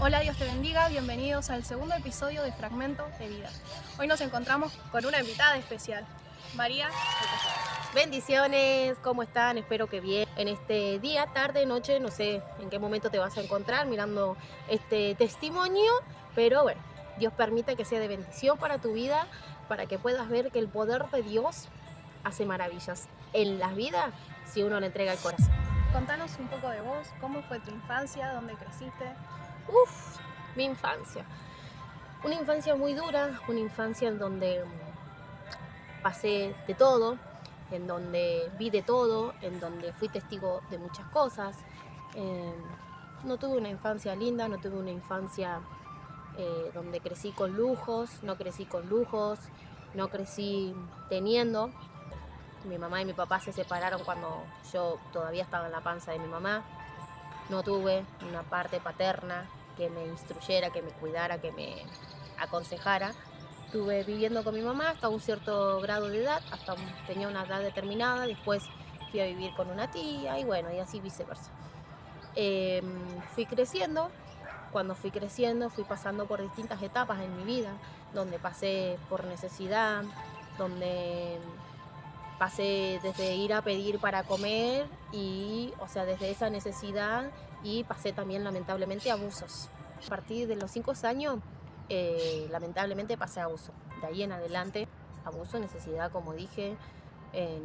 Hola, Dios te bendiga, bienvenidos al segundo episodio de Fragmento de Vida. Hoy nos encontramos con una invitada especial, María. Bendiciones, ¿cómo están? Espero que bien. En este día, tarde, noche, no sé en qué momento te vas a encontrar mirando este testimonio, pero bueno, Dios permite que sea de bendición para tu vida, para que puedas ver que el poder de Dios hace maravillas en la vida si uno le entrega el corazón. Contanos un poco de vos, cómo fue tu infancia, dónde creciste. Uf, mi infancia. Una infancia muy dura, una infancia en donde pasé de todo, en donde vi de todo, en donde fui testigo de muchas cosas. Eh, no tuve una infancia linda, no tuve una infancia donde crecí con lujos, no crecí con lujos, no crecí teniendo. Mi mamá y mi papá se separaron cuando yo todavía estaba en la panza de mi mamá. No tuve una parte paterna que me instruyera, que me cuidara, que me aconsejara. Estuve viviendo con mi mamá hasta un cierto grado de edad, tenía una edad determinada, después fui a vivir con una tía y bueno, y así viceversa. Fui creciendo, cuando fui creciendo fui pasando por distintas etapas en mi vida, donde pasé por necesidad, donde pasé desde ir a pedir para comer y, o sea, desde esa necesidad y pasé también lamentablemente abusos. A partir de los 5 años, lamentablemente pasé abuso. De ahí en adelante, abuso, necesidad, como dije,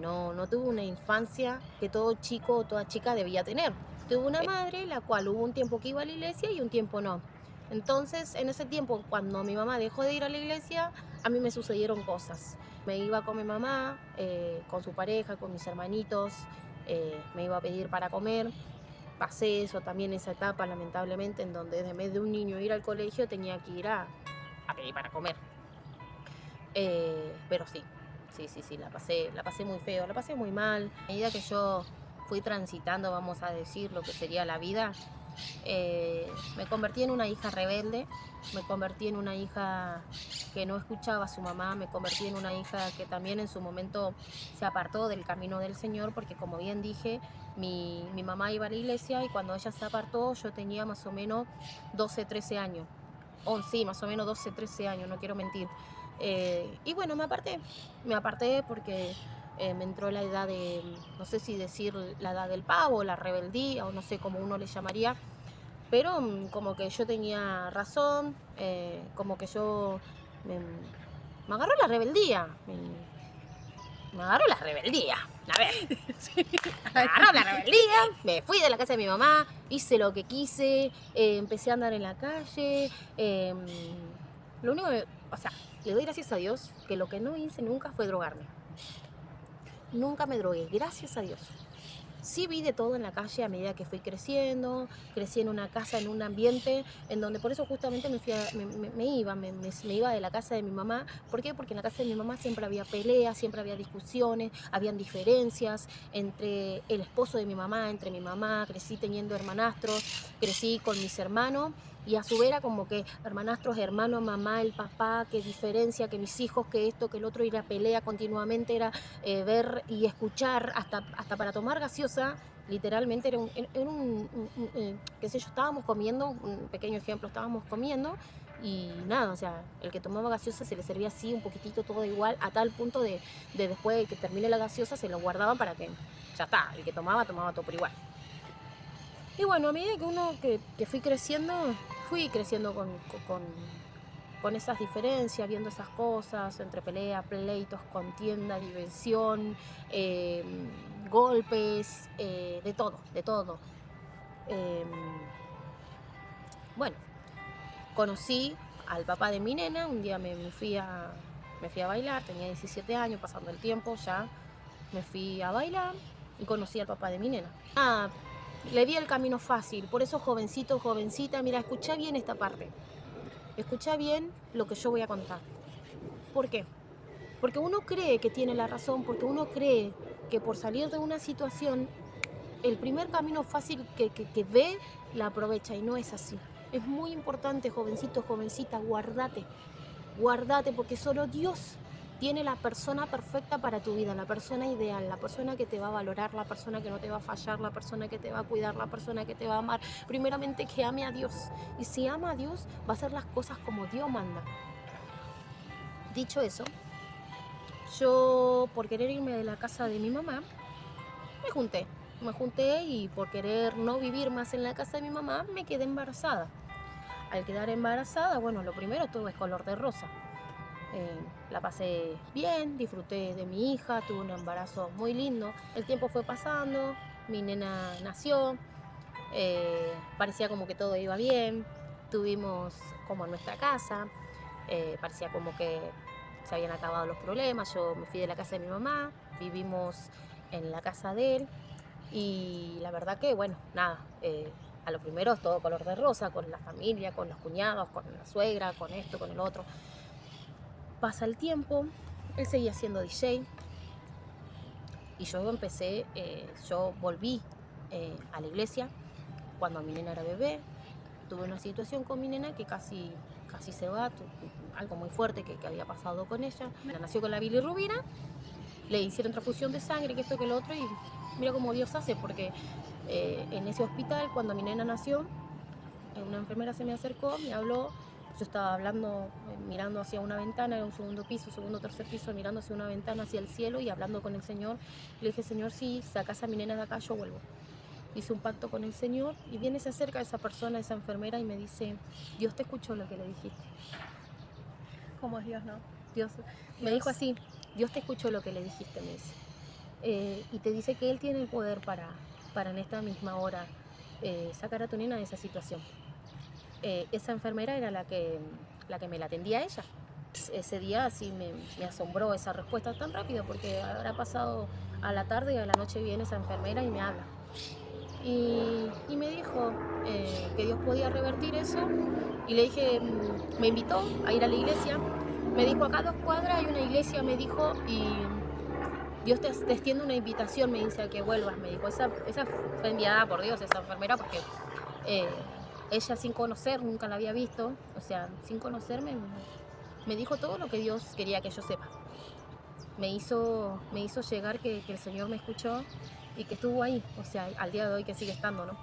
no tuve una infancia que todo chico o toda chica debía tener. Tuve una madre, la cual hubo un tiempo que iba a la iglesia y un tiempo no. Entonces, en ese tiempo, cuando mi mamá dejó de ir a la iglesia, a mí me sucedieron cosas. Me iba con mi mamá, con su pareja, con mis hermanitos, me iba a pedir para comer. Pasé eso también, esa etapa, lamentablemente, en donde en vez de un niño ir al colegio, tenía que ir a pedir para comer. Pero sí, la pasé muy feo, la pasé muy mal. A medida que yo fui transitando, vamos a decir, lo que sería la vida, me convertí en una hija rebelde, me convertí en una hija que no escuchaba a su mamá, me convertí en una hija que también en su momento se apartó del camino del Señor, porque como bien dije, mi mamá iba a la iglesia y cuando ella se apartó yo tenía más o menos 12, 13 años. Sí, más o menos 12, 13 años, no quiero mentir. Y bueno, me aparté porque me entró la edad de, no sé si decir la edad del pavo, la rebeldía, o no sé cómo uno le llamaría, pero como que yo tenía razón, como que yo me agarró la rebeldía, me agarró la rebeldía. A ver, me agarró la rebeldía, me fui de la casa de mi mamá, hice lo que quise, empecé a andar en la calle. Lo único que, o sea, le doy gracias a Dios que lo que no hice nunca fue drogarme. Nunca me drogué, gracias a Dios. Sí vi de todo en la calle a medida que fui creciendo, crecí en una casa, en un ambiente en donde por eso justamente me iba de la casa de mi mamá. ¿Por qué? Porque en la casa de mi mamá siempre había peleas, siempre había discusiones, habían diferencias entre el esposo de mi mamá, entre mi mamá, crecí teniendo hermanastros, crecí con mis hermanos y a su vez era como que hermanastros, hermanos, mamá, el papá, qué diferencia, que mis hijos, que esto, que el otro, ir a pelea continuamente, era ver y escuchar hasta para tomar gaseosa, literalmente qué sé yo, estábamos comiendo, un pequeño ejemplo, estábamos comiendo y nada, o sea, el que tomaba gaseosa se le servía así, un poquitito, todo igual, a tal punto de después de que termine la gaseosa se lo guardaban para que, ya está, el que tomaba todo por igual. Y bueno, a medida que fui creciendo con esas diferencias, viendo esas cosas, entre pelea, pleitos, contienda, diversión, eh, golpes, de todo, de todo. Eh, bueno, conocí al papá de mi nena, un día me fui a bailar, tenía 17 años, pasando el tiempo ya, me fui a bailar y conocí al papá de mi nena. Le di el camino fácil, por eso jovencito, jovencita, mira, escucha bien esta parte, escucha bien lo que yo voy a contar. ¿Por qué? Porque uno cree que tiene la razón, porque uno cree que por salir de una situación, el primer camino fácil que ve, la aprovecha y no es así. Es muy importante, jovencito, jovencita, guardate, porque solo Dios tiene la persona perfecta para tu vida, la persona ideal, la persona que te va a valorar, la persona que no te va a fallar, la persona que te va a cuidar, la persona que te va a amar. Primeramente que ame a Dios. Y si ama a Dios, va a hacer las cosas como Dios manda. Dicho eso, yo por querer irme de la casa de mi mamá, me junté y por querer no vivir más en la casa de mi mamá, me quedé embarazada. Al quedar embarazada, bueno, lo primero todo es color de rosa. La pasé bien, disfruté de mi hija, tuve un embarazo muy lindo. El tiempo fue pasando, mi nena nació, parecía como que todo iba bien, tuvimos como nuestra casa, parecía como que se habían acabado los problemas. Yo me fui de la casa de mi mamá, vivimos en la casa de él y la verdad que, bueno, nada, a lo primero es todo color de rosa, con la familia, con los cuñados, con la suegra, con esto, con el otro. Pasa el tiempo, él seguía siendo DJ y yo volví a la iglesia cuando mi nena era bebé. Tuve una situación con mi nena que casi se va, algo muy fuerte que había pasado con ella. La nació con la bilirrubina, le hicieron transfusión de sangre, que esto, que lo otro, y mira cómo Dios hace, porque en ese hospital, cuando mi nena nació, una enfermera se me acercó, me habló. Yo estaba hablando, mirando hacia una ventana, era un segundo piso, segundo, tercer piso, mirando hacia una ventana, hacia el cielo y hablando con el Señor. Le dije, Señor, si sacas a mi nena de acá, yo vuelvo. Hice un pacto con el Señor y viene, se acerca esa persona, esa enfermera, y me dice, Dios te escuchó lo que le dijiste. ¿Cómo es Dios, no? Dios me dijo así, Dios te escuchó lo que le dijiste, me dice. Y te dice que Él tiene el poder para en esta misma hora sacar a tu nena de esa situación. Esa enfermera era la que me la atendía a ella. Ese día sí me asombró esa respuesta tan rápida, porque habrá pasado a la tarde y a la noche viene esa enfermera y me habla. Y me dijo que Dios podía revertir eso, y le dije, me invitó a ir a la iglesia. Me dijo, acá a 2 cuadras hay una iglesia, me dijo, y Dios te extiende una invitación, me dice, a que vuelvas. Me dijo, esa fue enviada por Dios, esa enfermera, porque ella, sin conocer, nunca la había visto, o sea, sin conocerme, me dijo todo lo que Dios quería que yo sepa. Me hizo llegar que el Señor me escuchó y que estuvo ahí, o sea, al día de hoy que sigue estando, ¿no?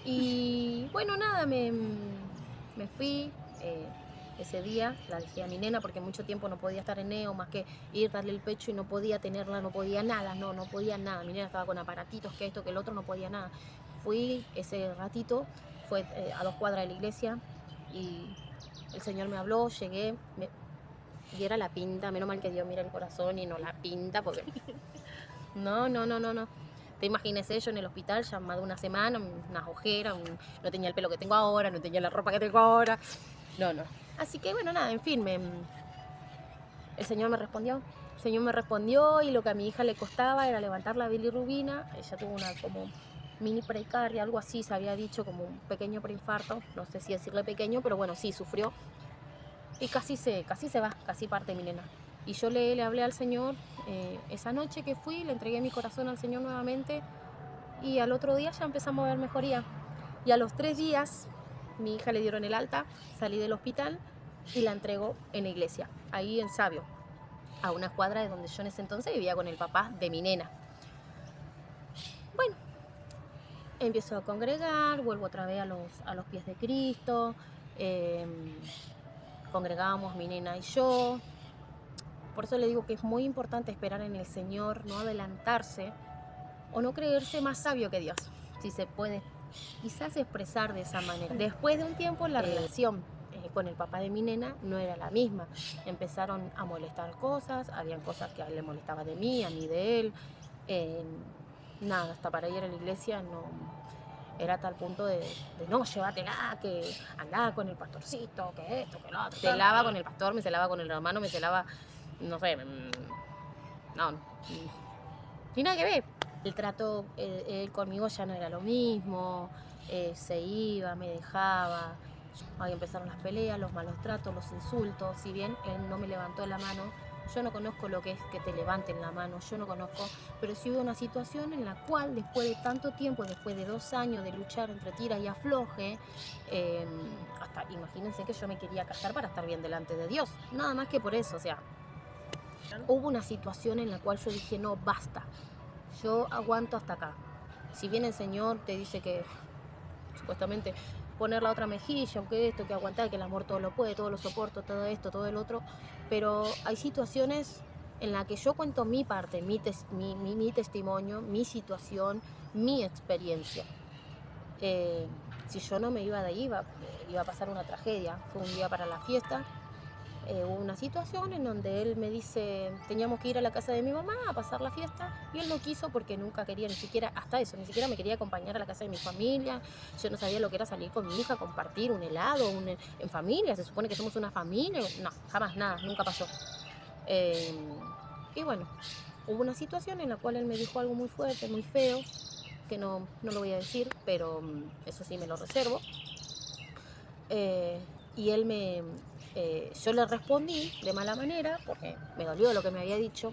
Y bueno, nada, me fui. Ese día la dejé a mi nena porque mucho tiempo no podía estar en Neo, más que ir, darle el pecho, y no podía tenerla, no podía nada, no podía nada. Mi nena estaba con aparatitos, que esto, que el otro, no podía nada. Fui ese ratito, fue a 2 cuadras de la iglesia, y el Señor me habló, llegué, me diera la pinta, menos mal que Dios mira el corazón y no la pinta, porque no. Te imagínese, yo en el hospital ya más de una semana, unas ojeras, no tenía el pelo que tengo ahora, no tenía la ropa que tengo ahora, no. Así que bueno, nada, en fin, el Señor me respondió, y lo que a mi hija le costaba era levantar la bilirrubina. Ella tuvo una como mini precardia, algo así, se había dicho, como un pequeño preinfarto, no sé si decirle pequeño, pero bueno, sí, sufrió. Y casi se va, casi parte mi nena. Y yo le hablé al Señor esa noche que fui, le entregué mi corazón al Señor nuevamente, y al otro día ya empezamos a ver mejoría. Y a los 3 días, mi hija le dieron el alta, salí del hospital y la entregó en la iglesia, ahí en Sabio, a una cuadra de donde yo en ese entonces vivía con el papá de mi nena. Bueno, empiezo a congregar, vuelvo otra vez a los pies de Cristo, congregábamos mi nena y yo. Por eso le digo que es muy importante esperar en el Señor, no adelantarse o no creerse más sabio que Dios, si se puede quizás expresar de esa manera. Después de un tiempo, la relación con el papá de mi nena no era la misma. Empezaron a molestar cosas, habían cosas que a él le molestaba de mí, a mí de él. Nada, hasta para ir a la iglesia no era tal punto de no, llévatela, que andaba con el pastorcito, que esto, que lo otro. Se celaba con el pastor, me celaba con el hermano, me celaba, no sé, no, ni nada que ver. El trato él conmigo ya no era lo mismo, se iba, me dejaba. Ahí empezaron las peleas, los malos tratos, los insultos. Si bien él no me levantó la mano, yo no conozco lo que es que te levanten la mano, yo no conozco, pero sí hubo una situación en la cual, después de tanto tiempo, después de 2 años de luchar entre tira y afloje, hasta imagínense que yo me quería casar para estar bien delante de Dios, nada más que por eso, o sea, Hubo una situación en la cual yo dije, no, basta, yo aguanto hasta acá. Si bien el Señor te dice que supuestamente poner la otra mejilla, que esto, que aguantar, que el amor todo lo puede, todo lo soporto, todo esto, todo el otro, pero hay situaciones en las que yo cuento mi parte, mi testimonio, mi situación, mi experiencia. Si yo no me iba de ahí, iba a pasar una tragedia. Fue un día para la fiesta. Hubo una situación en donde él me dice, teníamos que ir a la casa de mi mamá a pasar la fiesta, y él no quiso porque nunca quería, ni siquiera, hasta eso, ni siquiera me quería acompañar a la casa de mi familia. Yo no sabía lo que era salir con mi hija, compartir un helado, en familia, se supone que somos una familia. No, jamás, nada, nunca pasó. Y bueno, hubo una situación en la cual él me dijo algo muy fuerte, muy feo, que no lo voy a decir, pero eso sí me lo reservo. Y él yo le respondí de mala manera, porque me dolió lo que me había dicho,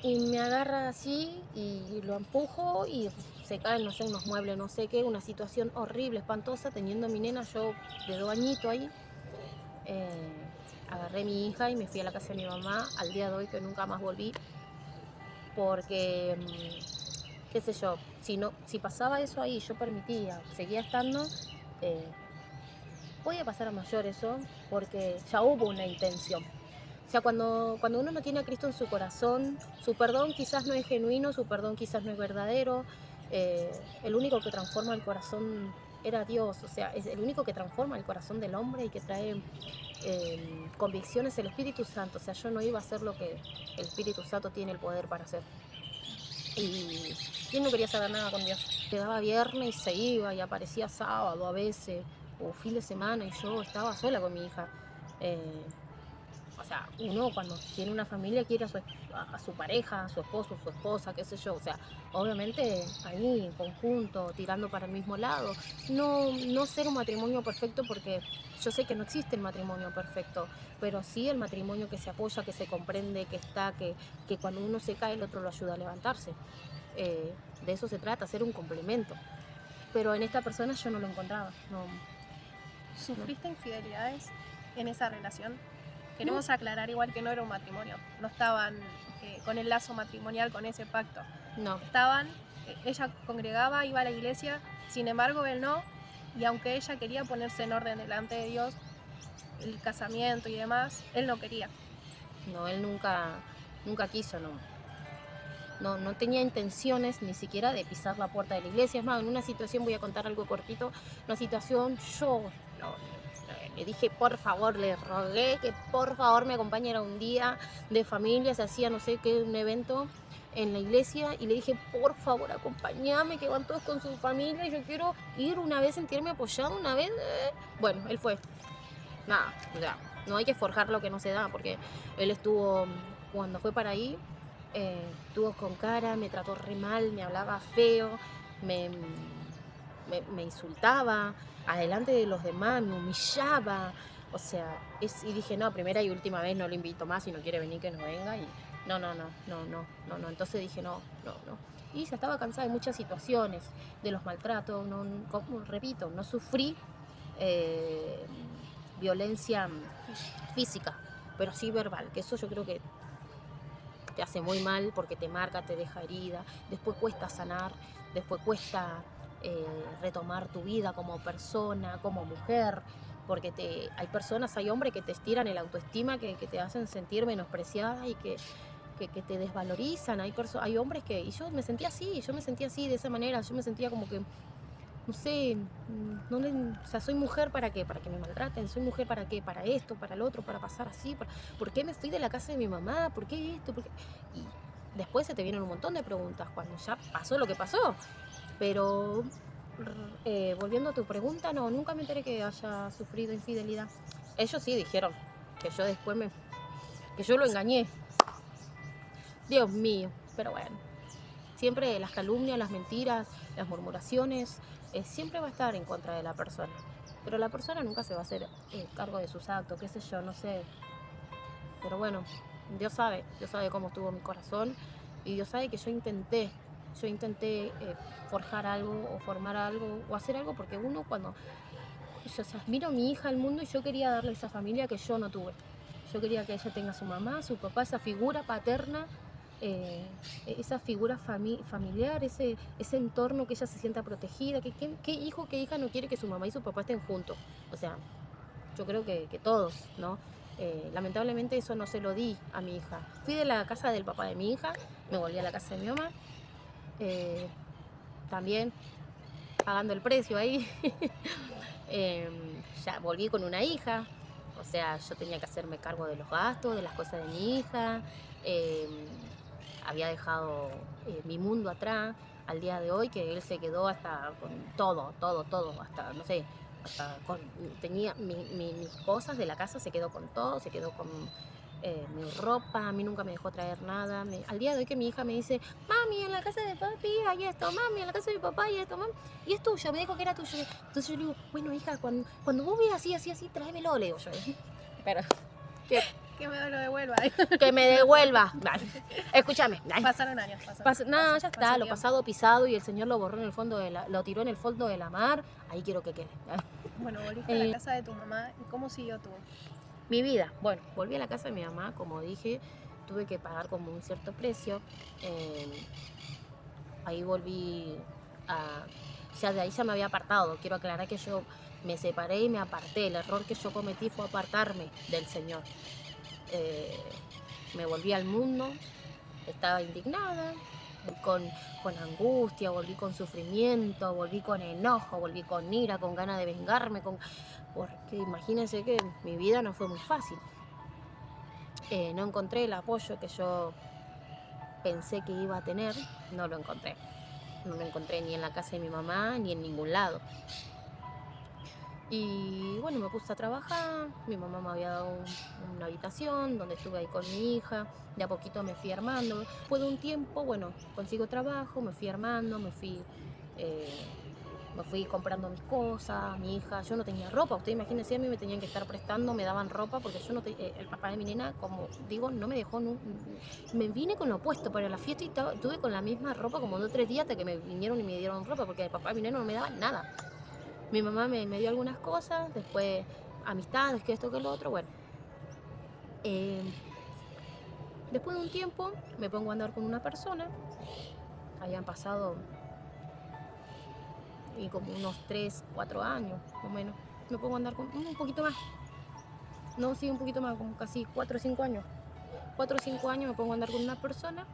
y me agarra así y lo empujo y se caen, no sé, unos muebles, no sé qué, una situación horrible, espantosa, teniendo a mi nena, yo de 2 añitos ahí. Agarré a mi hija y me fui a la casa de mi mamá, al día de hoy que nunca más volví, porque qué sé yo, si pasaba eso ahí, yo permitía, seguía estando, podía pasar a mayor eso, porque ya hubo una intención. O sea, cuando uno no tiene a Cristo en su corazón, su perdón quizás no es genuino, su perdón quizás no es verdadero. El único que transforma el corazón era Dios. O sea, es el único que transforma el corazón del hombre y que trae convicciones, el Espíritu Santo. O sea, yo no iba a hacer lo que el Espíritu Santo tiene el poder para hacer. Y él no quería saber nada con Dios. Llegaba viernes y se iba, y aparecía sábado a veces, o fin de semana, y yo estaba sola con mi hija. O sea, uno cuando tiene una familia quiere a su pareja, a su esposo, su esposa, qué sé yo. O sea, obviamente ahí en conjunto, tirando para el mismo lado. No ser un matrimonio perfecto, porque yo sé que no existe el matrimonio perfecto, pero sí el matrimonio que se apoya, que se comprende, que cuando uno se cae el otro lo ayuda a levantarse. De eso se trata, ser un complemento. Pero en esta persona yo no lo encontraba. ¿Sufriste infidelidades en esa relación? Queremos aclarar igual que no era un matrimonio, no estaban con el lazo matrimonial, con ese pacto. No. Ella congregaba, iba a la iglesia, sin embargo él no, y aunque ella quería ponerse en orden delante de Dios, el casamiento y demás, él no quería. No, él nunca quiso, no tenía intenciones ni siquiera de pisar la puerta de la iglesia. Es más, en una situación, voy a contar algo cortito, una situación, le dije, por favor, le rogué que por favor me acompañara un día de familia, se hacía no sé qué, un evento en la iglesia, y le dije, por favor, acompáñame, que van todos con su familia, y yo quiero ir una vez, sentirme apoyado una vez. Bueno, él fue. Nada, o sea, no hay que forjar lo que no se da, porque él estuvo, cuando fue para ahí, estuvo con cara, me trató re mal, me hablaba feo, me insultaba adelante de los demás, me humillaba. O sea, y dije, no, primera y última vez, no lo invito más, si no quiere venir que no venga. Y no. Entonces dije, no. Y ya estaba cansada de muchas situaciones, de los maltratos, como repito, no sufrí violencia física, pero sí verbal, que eso yo creo que te hace muy mal, porque te marca, te deja herida, después cuesta sanar, después cuesta retomar tu vida como persona, como mujer, porque hay personas, hay hombres que te estiran el autoestima, que te hacen sentir menospreciada y que te desvalorizan. Hay hombres que, y yo me sentía así, de esa manera, yo me sentía como que, no sé, o sea, soy mujer ¿para qué? Para que me maltraten, soy mujer ¿para qué? Para esto, para el otro, para pasar así, ¿por qué me fui de la casa de mi mamá? ¿Por qué esto? ¿Por qué? Y después se te vienen un montón de preguntas cuando ya pasó lo que pasó. Pero volviendo a tu pregunta, no, nunca me enteré que haya sufrido infidelidad. Ellos sí dijeron que yo después que yo lo engañé. Dios mío, pero bueno. Siempre las calumnias, las mentiras, las murmuraciones, siempre va a estar en contra de la persona. Pero la persona nunca se va a hacer cargo de sus actos, qué sé yo, no sé. Pero bueno, Dios sabe cómo estuvo mi corazón, y Dios sabe que yo intenté forjar algo o formar algo o hacer algo, porque uno cuando, yo, o sea, miro a mi hija al mundo y yo quería darle esa familia que yo no tuve. Yo quería que ella tenga a su mamá, su papá, esa figura paterna, esa figura familiar, ese entorno que ella se sienta protegida. ¿Qué hijo, qué hija no quiere que su mamá y su papá estén juntos? O sea, yo creo que todos, ¿no? Lamentablemente eso no se lo di a mi hija. Fui de la casa del papá de mi hija, me volví a la casa de mi mamá, también pagando el precio ahí. Ya volví con una hija, o sea, yo tenía que hacerme cargo de los gastos, de las cosas de mi hija. Había dejado mi mundo atrás al día de hoy, que él se quedó hasta con todo, hasta, no sé, hasta con, tenía mis cosas de la casa, se quedó con todo, se quedó con mi ropa, a mí nunca me dejó traer nada. Al día de hoy que mi hija me dice, mami, en la casa de papi hay esto, mami, en la casa de mi papá hay esto, mami, y es tuyo, me dijo que era tuyo. Entonces yo le digo, bueno, hija, cuando vos veas así, tráemelo, le digo yo. Pero, que me lo devuelva. Que me devuelva. Vale. Escúchame. Pasaron años. No, ya está, lo pasado pisado y el Señor lo borró en el fondo lo tiró en el fondo de la mar. Ahí quiero que quede. Bueno, volviste a la casa de tu mamá. ¿Y cómo siguió tú? Mi vida. Bueno, volví a la casa de mi mamá, como dije, tuve que pagar como un cierto precio. Ahí volví a... Ya de ahí ya me había apartado. Quiero aclarar que yo me separé y me aparté. El error que yo cometí fue apartarme del Señor. Me volví al mundo, estaba indignada, con angustia, volví con sufrimiento, volví con enojo, volví con ira, con ganas de vengarme, porque imagínense que mi vida no fue muy fácil. No encontré el apoyo que yo pensé que iba a tener, no lo encontré. No lo encontré ni en la casa de mi mamá, ni en ningún lado. Y bueno, me puse a trabajar, mi mamá me había dado una habitación donde estuve ahí con mi hija, de a poquito me fui armando. Después de un tiempo, bueno, consigo trabajo, me fui armando, me fui comprando mis cosas, mi hija, yo no tenía ropa, ustedes imagínense, a mí me tenían que estar prestando, me daban ropa, porque yo no el papá de mi nena, como digo, no me dejó, me vine con lo opuesto para la fiesta y estuve con la misma ropa como 2 o 3 días hasta que me vinieron y me dieron ropa, porque el papá de mi nena no me daba nada. Mi mamá me dio algunas cosas, después amistades, que esto, que lo otro, bueno. Después de un tiempo me pongo a andar con una persona, habían pasado y como unos 3, 4 años, más o menos. Me pongo a andar con un poquito más, no, sí, un poquito más, como casi 4 o 5 años. 4 o 5 años me pongo a andar con una persona,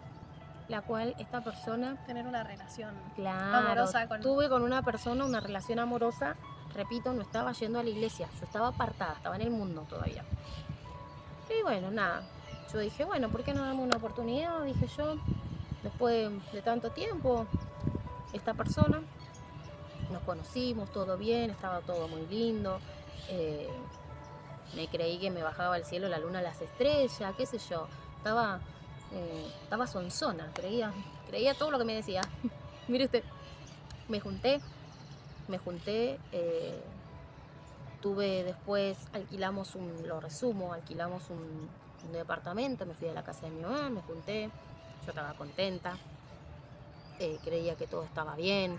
la cual esta persona... Tener una relación amorosa tuve con una persona, una relación amorosa. Repito, no estaba yendo a la iglesia, yo estaba apartada, estaba en el mundo todavía. Y bueno, nada, yo dije, bueno, ¿por qué no damos una oportunidad? Dije yo, después de tanto tiempo, esta persona, nos conocimos, todo bien, estaba todo muy lindo. Me creí que me bajaba al cielo la luna, las estrellas, qué sé yo. Estaba sonzona, creía todo lo que me decía. Mire usted, me junté, tuve después, alquilamos un departamento, me fui a la casa de mi mamá, me junté, yo estaba contenta, creía que todo estaba bien,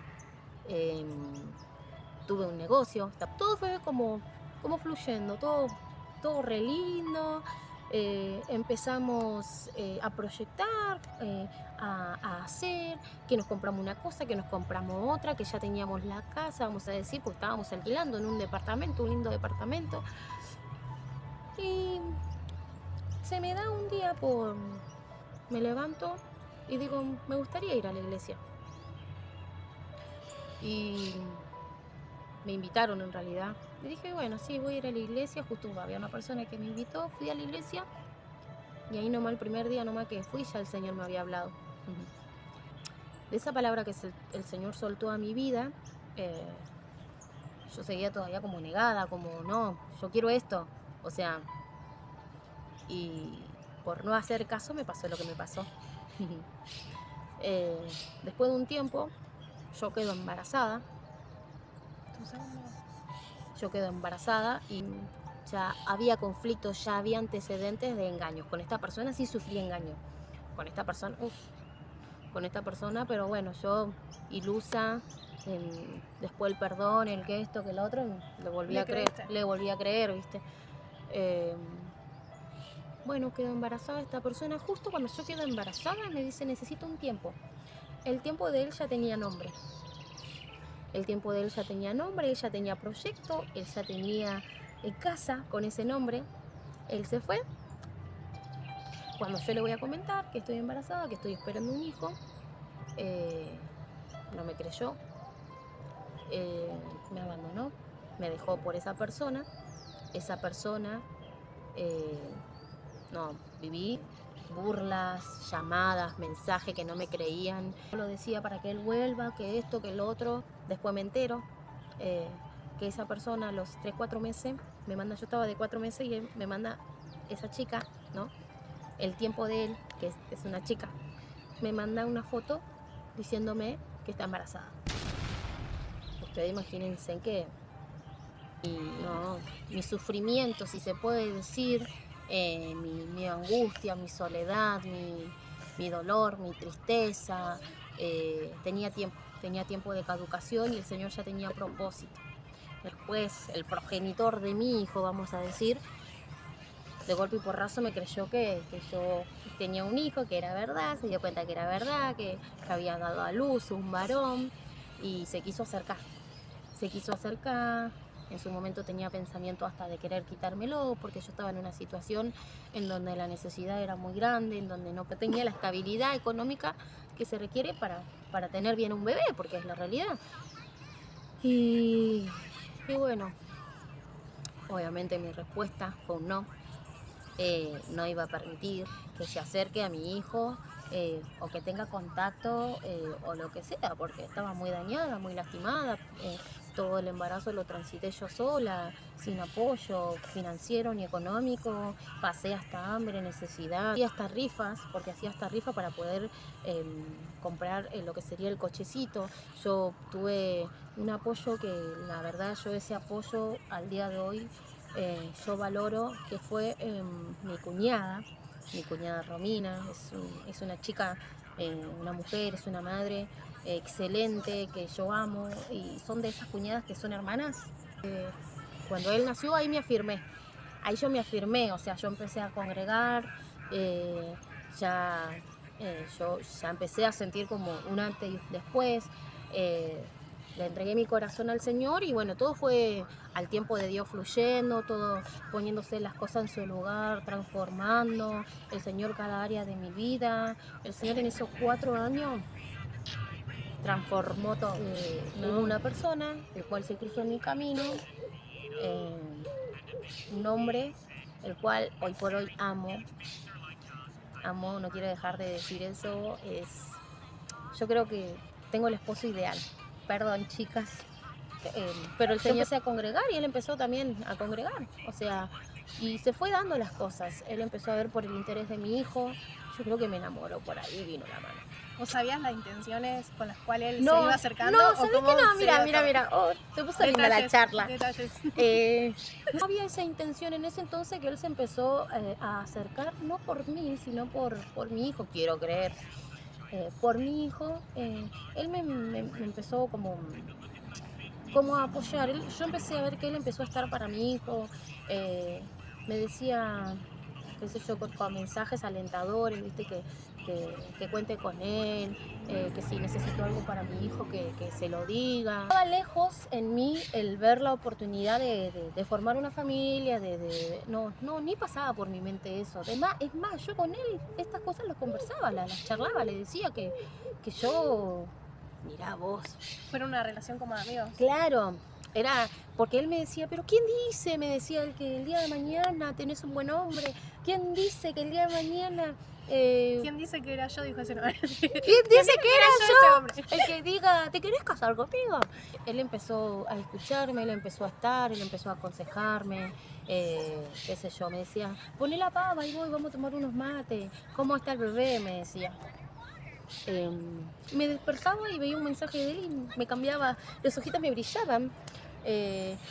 tuve un negocio, todo fue como fluyendo, todo re lindo. Empezamos a proyectar, a hacer, que nos compramos una cosa, que nos compramos otra, que ya teníamos la casa, vamos a decir, pues estábamos alquilando en un lindo departamento. Y se me da un día me levanto y digo, me gustaría ir a la iglesia. Y me invitaron en realidad. Y dije, bueno, sí, voy a ir a la iglesia. Justo había una persona que me invitó, fui a la iglesia. Y ahí nomás, el primer día nomás que fui, ya el Señor me había hablado. De esa palabra que el Señor soltó a mi vida, yo seguía todavía como negada, como, no, yo quiero esto. O sea, y por no hacer caso me pasó lo que me pasó. Después de un tiempo, yo quedo embarazada. Y ya había conflictos, ya había antecedentes de engaños. Con esta persona sí sufrí engaño. Con esta persona, pero bueno, yo ilusa, después el perdón, el que esto, que el otro, le volví a creer, ¿viste? Bueno, quedó embarazada esta persona. Justo cuando yo quedo embarazada me dice, necesito un tiempo. El tiempo de él ya tenía nombre. El tiempo de él ya tenía nombre, él ya tenía proyecto, él ya tenía casa con ese nombre. Él se fue. Cuando yo le voy a comentar que estoy embarazada, que estoy esperando un hijo, no me creyó, me abandonó, me dejó por esa persona. Esa persona, no, viví burlas, llamadas, mensajes que no me creían. Yo lo decía para que él vuelva, que esto, que lo otro. Después me entero que esa persona a los 3, 4 meses me manda, yo estaba de 4 meses y él me manda esa chica, ¿no? El tiempo de él, que es una chica, me manda una foto diciéndome que está embarazada. Ustedes imagínense en qué. Y no, mi sufrimiento, si se puede decir, mi angustia, mi soledad, mi dolor, mi tristeza, tenía tiempo de caducación y el Señor ya tenía propósito. Después, el progenitor de mi hijo, vamos a decir, de golpe y porrazo me creyó que yo tenía un hijo, que era verdad, se dio cuenta que era verdad, que había dado a luz un varón y se quiso acercar. En su momento tenía pensamiento hasta de querer quitármelo porque yo estaba en una situación en donde la necesidad era muy grande, en donde no tenía la estabilidad económica que se requiere para tener bien un bebé, porque es la realidad. Y bueno, obviamente mi respuesta fue un no. No iba a permitir que se acerque a mi hijo o que tenga contacto o lo que sea, porque estaba muy dañada, muy lastimada. Todo el embarazo lo transité yo sola, sin apoyo financiero ni económico. Pasé hasta hambre, necesidad, y hasta rifas, porque hacía hasta rifas para poder comprar lo que sería el cochecito. Yo tuve un apoyo que la verdad yo ese apoyo al día de hoy yo valoro, que fue mi cuñada Romina. Es una chica, una mujer, es una madre excelente, que yo amo, y son de esas cuñadas que son hermanas. Cuando él nació, ahí yo me afirmé, o sea, yo empecé a congregar, yo ya empecé a sentir como un antes y después. Le entregué mi corazón al Señor y bueno, todo fue al tiempo de Dios fluyendo, todo poniéndose las cosas en su lugar, transformando el Señor cada área de mi vida. El Señor en esos 4 años transformó todo. Hubo una persona, el cual se cruzó en mi camino, un hombre, el cual hoy por hoy amo, no quiero dejar de decir eso. Yo creo que tengo el esposo ideal. Perdón, chicas, pero el Señor empecé a congregar y él empezó también a congregar, o sea, y se fue dando las cosas. Él empezó a ver por el interés de mi hijo. Yo creo que me enamoró, por ahí vino la mano. ¿Vos sabías las intenciones con las cuales él se iba acercando? No, ¿sabés que no? Mira, se puso linda la charla. No había esa intención en ese entonces, que él se empezó a acercar, no por mí, sino por mi hijo, quiero creer. Por mi hijo, él me empezó como a apoyar. Yo empecé a ver que él empezó a estar para mi hijo, me decía, qué sé yo, con mensajes alentadores, ¿viste? Que cuente con él, que si necesito algo para mi hijo, que se lo diga. Estaba lejos en mí el ver la oportunidad de formar una familia, no, ni pasaba por mi mente eso. Es más, yo con él estas cosas las conversaba, las charlaba, le decía que yo... Mirá vos. Fue una relación como de amigos. Claro, era porque él me decía, pero ¿quién dice? Me decía él, que el día de mañana tenés un buen hombre. ¿Quién dice que el día de mañana... ¿Quién dice que era yo? Dijo ese hombre. ¿Quién dice que era yo? El que diga, ¿te querés casar conmigo? Él empezó a escucharme, él empezó a estar, él empezó a aconsejarme, qué sé yo, me decía, poné la pava y voy, vamos a tomar unos mates. ¿Cómo está el bebé? Me decía. Me despertaba y veía un mensaje de él y me cambiaba, los ojitos me brillaban,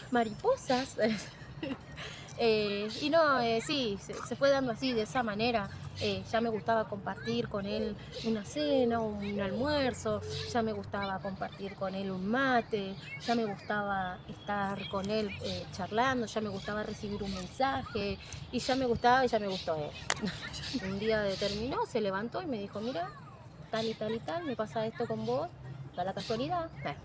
mariposas. Y no, sí, se fue dando así, de esa manera. ya me gustaba compartir con él una cena, un almuerzo, ya me gustaba compartir con él un mate, ya me gustaba estar con él charlando, ya me gustaba recibir un mensaje y ya me gustaba y ya me gustó él. Un día determinó, se levantó y me dijo, mira, tal y tal y tal, me pasa esto con vos, da la casualidad. A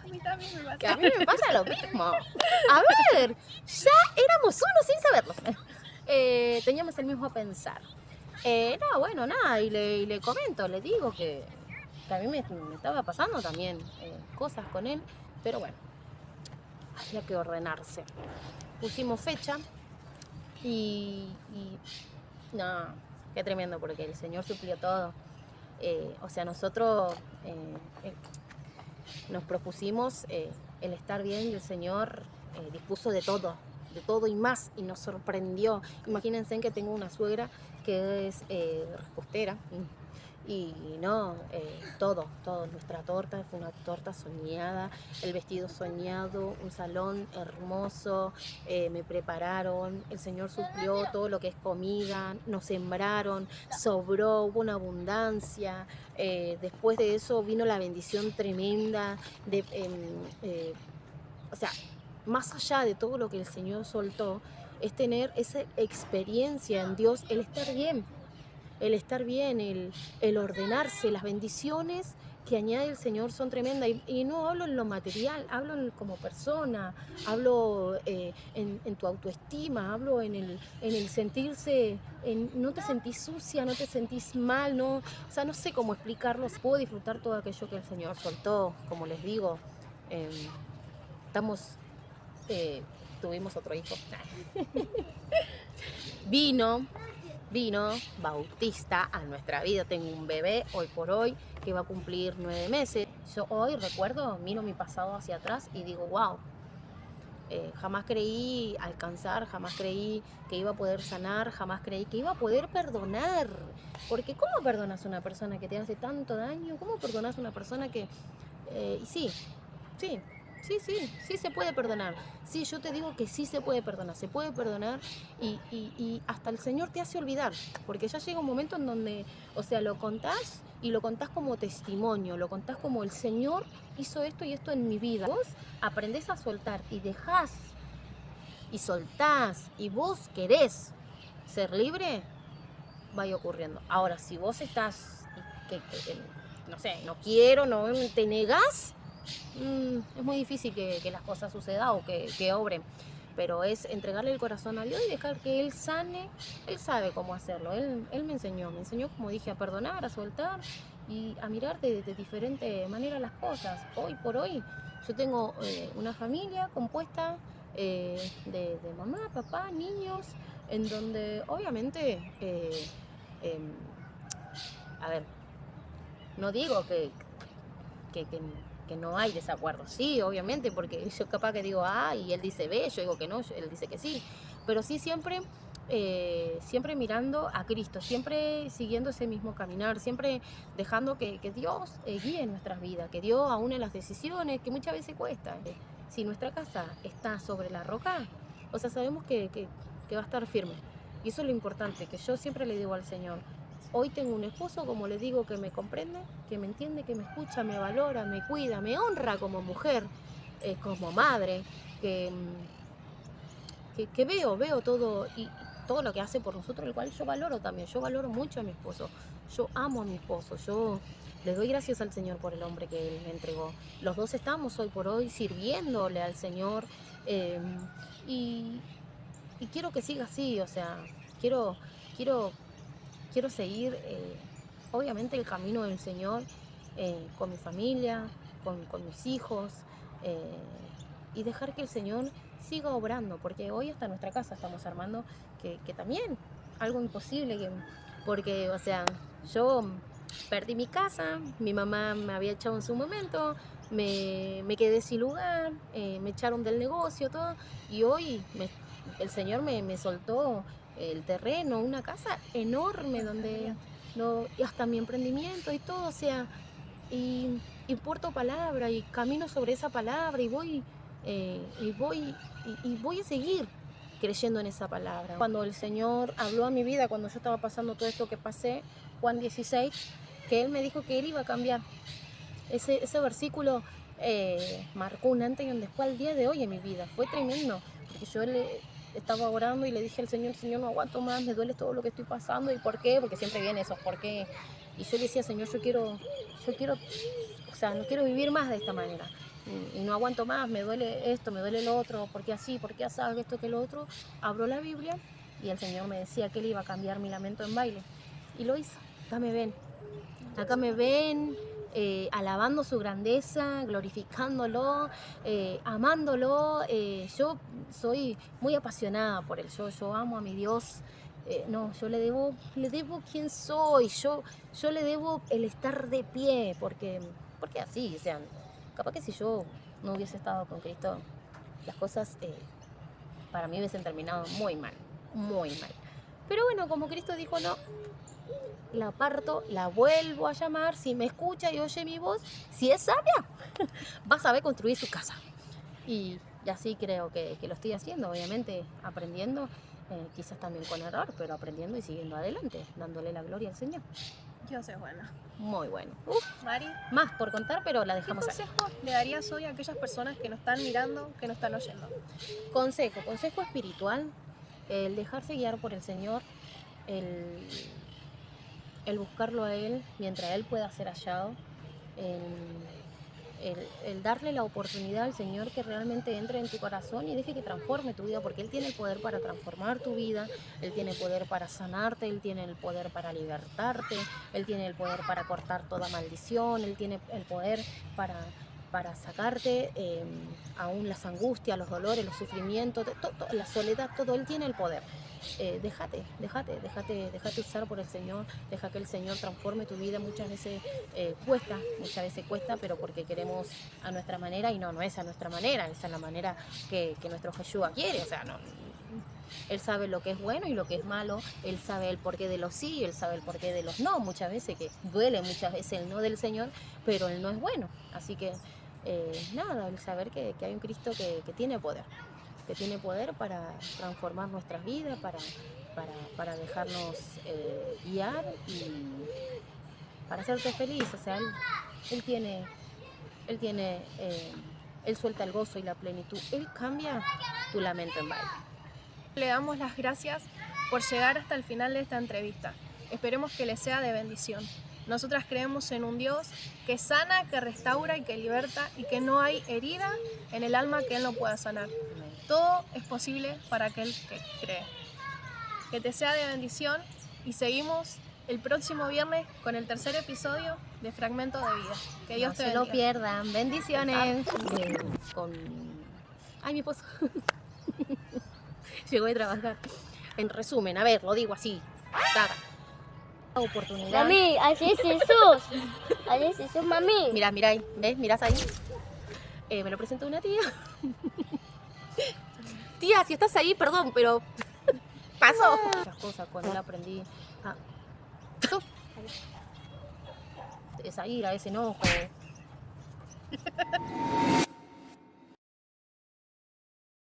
mí también me pasa. Que a mí me pasa lo mismo. A ver, ya éramos uno sin saberlo. Teníamos el mismo pensar. No, bueno, nada, y le comento, le digo que a mí me estaba pasando también cosas con él, pero bueno, había que ordenarse. Pusimos fecha y no, qué tremendo, porque el Señor suplió todo. O sea, nosotros nos propusimos el estar bien y el Señor dispuso de todo y más, y nos sorprendió. Imagínense que tengo una suegra que es repostera y no, todo, nuestra torta fue una torta soñada, el vestido soñado, un salón hermoso, me prepararon, el Señor suplió todo lo que es comida, nos sembraron, sobró, hubo una abundancia, después de eso vino la bendición tremenda, o sea, más allá de todo lo que el Señor soltó, es tener esa experiencia en Dios, el estar bien, el ordenarse, las bendiciones que añade el Señor son tremendas. Y no hablo en lo material, hablo como persona, hablo en tu autoestima, hablo en el sentirse, no te sentís sucia, no te sentís mal, no, o sea, no sé cómo explicarlo. Puedo disfrutar todo aquello que el Señor soltó, como les digo. Tuvimos otro hijo. Vino Bautista a nuestra vida. Tengo un bebé hoy por hoy que va a cumplir 9 meses. Yo hoy recuerdo, miro mi pasado hacia atrás y digo, wow, jamás creí alcanzar, jamás creí que iba a poder sanar, jamás creí que iba a poder perdonar. Porque ¿cómo perdonas a una persona que te hace tanto daño? ¿Cómo perdonas a una persona que... y sí se puede perdonar. Sí, yo te digo que sí se puede perdonar y hasta el Señor te hace olvidar, porque ya llega un momento en donde, o sea, lo contás y lo contás como testimonio, lo contás como el Señor hizo esto y esto en mi vida. Vos aprendés a soltar y dejás y soltás y vos querés ser libre, vaya ocurriendo. Ahora, si vos estás, no sé, no quiero, no te negás, es muy difícil que las cosas sucedan o que obren, pero es entregarle el corazón a Dios y dejar que Él sane. Él sabe cómo hacerlo. Él me enseñó, como dije, a perdonar, a soltar y a mirar de diferente manera las cosas. Hoy por hoy yo tengo una familia compuesta de mamá, papá, niños, en donde obviamente, a ver, no digo que no hay desacuerdo, sí, obviamente, porque yo capaz que digo A y él dice B, yo digo que no, él dice que sí, pero sí siempre mirando a Cristo, siempre siguiendo ese mismo caminar, siempre dejando que Dios guíe nuestras vidas, que Dios aúne las decisiones, que muchas veces cuesta. Si nuestra casa está sobre la roca, o sea, sabemos que va a estar firme, y eso es lo importante, que yo siempre le digo al Señor. Hoy tengo un esposo, como le digo, que me comprende, que me entiende, que me escucha, me valora, me cuida, me honra como mujer, como madre, que veo todo y todo lo que hace por nosotros, el cual yo valoro también. Yo valoro mucho a mi esposo, yo amo a mi esposo, yo le doy gracias al Señor por el hombre que Él me entregó. Los dos estamos hoy por hoy sirviéndole al Señor y quiero que siga así, o sea, quiero seguir, obviamente, el camino del Señor con mi familia, con mis hijos, y dejar que el Señor siga obrando, porque hoy hasta nuestra casa estamos armando, que también, algo imposible, porque, o sea, yo perdí mi casa, mi mamá me había echado en su momento, me quedé sin lugar, me echaron del negocio, todo, y hoy el Señor me soltó el terreno, una casa enorme donde y hasta mi emprendimiento y todo, o sea, y porto palabra y camino sobre esa palabra y voy a seguir. creyendo en esa palabra. Cuando el Señor habló a mi vida, cuando yo estaba pasando todo esto que pasé, Juan 16, que Él me dijo que Él iba a cambiar. Ese versículo marcó un antes y un después al día de hoy en mi vida. Fue tremendo, porque yo le estaba orando y le dije al Señor, Señor, no aguanto más, me duele todo lo que estoy pasando. ¿Y por qué? Porque siempre viene eso, ¿por qué? Y yo le decía, Señor, yo quiero, o sea, no quiero vivir más de esta manera. Y no aguanto más, me duele esto, me duele lo otro, ¿por qué así? ¿Por qué así? Esto que lo otro. Abro la Biblia y el Señor me decía que Él iba a cambiar mi lamento en baile. Y lo hizo. Acá me ven, alabando su grandeza, glorificándolo, amándolo. Yo soy muy apasionada por Él, yo amo a mi Dios. No, yo le debo quién soy, yo le debo el estar de pie, porque así, o sea, capaz que si yo no hubiese estado con Cristo, las cosas para mí hubiesen terminado muy mal, muy mal. Pero bueno, como Cristo dijo, no, la aparto, la vuelvo a llamar, si me escucha y oye mi voz, si es sabia, va a saber construir su casa. Y así creo que lo estoy haciendo, obviamente aprendiendo, quizás también con error, pero aprendiendo y siguiendo adelante, dándole la gloria al Señor. Dios es bueno. Muy bueno. Mari, Más por contar, pero la ¿qué dejamos ahí. consejo le darías hoy a aquellas personas que nos están mirando, que nos están oyendo? Consejo espiritual, el dejarse guiar por el Señor, el buscarlo a Él mientras Él pueda ser hallado, el darle la oportunidad al Señor que realmente entre en tu corazón y deje que transforme tu vida, porque Él tiene el poder para transformar tu vida, Él tiene el poder para sanarte, Él tiene el poder para libertarte, Él tiene el poder para cortar toda maldición, Él tiene el poder para sacarte aún las angustias, los dolores, los sufrimientos, la soledad, todo. Él tiene el poder. Déjate usar por el Señor, deja que el Señor transforme tu vida. Muchas veces cuesta, pero porque queremos a nuestra manera, y no es a nuestra manera, esa es la manera que nuestro Jesús quiere. O sea, no, Él sabe lo que es bueno y lo que es malo, Él sabe el porqué de los sí, Él sabe el porqué de los no. Muchas veces que duele el no del Señor, pero Él no es bueno. Así que nada, el saber que hay un Cristo que tiene poder, para transformar nuestras vidas, para dejarnos guiar y para hacerte feliz. O sea, Él suelta el gozo y la plenitud. Él cambia tu lamento en baile. Le damos las gracias por llegar hasta el final de esta entrevista. Esperemos que les sea de bendición. Nosotras creemos en un Dios que sana, que restaura y que liberta, y que no hay herida en el alma que Él no pueda sanar. Todo es posible para aquel que cree. Que te sea de bendición, y seguimos el próximo viernes con el tercer episodio de Fragmento de Vida. Que Dios te bendiga. No se lo pierdan. Bendiciones. Ay, mi esposo. Llegó de trabajar. En resumen, a ver, lo digo así. Oportunidad. Mami, así es Jesús. Así es Jesús, mami. Mira ahí, ¿ves? Mirás ahí. Me lo presentó una tía. Tía, si estás ahí, perdón, pero pasó. Muchas cosas cuando la aprendí a... esa ira, ese enojo.